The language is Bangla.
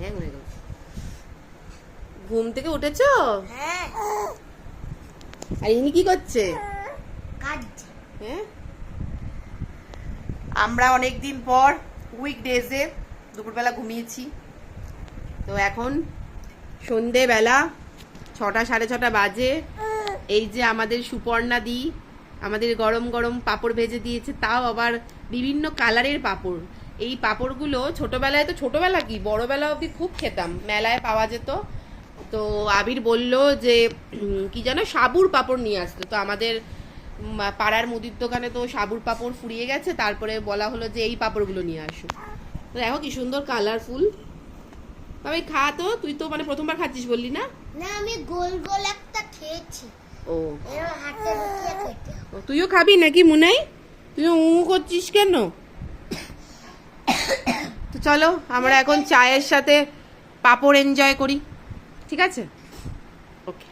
হ্যাঁ হয়ে গেল। ঘুম থেকে উঠেছো? হ্যাঁ। আর ইনি কি করছে? কাটছে। হ্যাঁ, আমরা অনেকদিন পর উইকডেজে দুপুরবেলা ঘুমিয়েছি। তো এখন সন্ধেবেলা 6টা 6:30 বাজে। এই যে আমাদের সুপর্ণা দি আমাদের গরম গরম পাঁপড় ভেজে দিয়েছে, তাও আবার বিভিন্ন কালারের পাঁপড়। এই পাঁপড়গুলো ছোটবেলায়, তো ছোটবেলা কি বড়বেলা অবধি খুব খেতাম, মেলায় পাওয়া যেত। তো আবির বলল যে কি যেন সাবুর পাঁপড় নিয়ে আসতো। তো আমাদের পাড়ার মুদির দোকানে তো সাবুর পাঁপড় ফুরিয়ে গেছে, তারপরে বলা হলো যে এই পাঁপড়গুলো নিয়ে আসো। তো দেখো কি সুন্দর কালারফুল। তবে খা তো, তুই তো মানে প্রথমবার খাচ্ছিস বললি না? না, আমি গোল গোল একটা খেয়েছি। ও, এর হাতে লুকিয়ে খেতে হবে। তুইও খাবি নাকি মুনাই? তুইও করছিস কেন? তো চলো আমরা এখন চায়ের সাথে পাঁপড় এনজয় করি, ঠিক আছে? ওকে।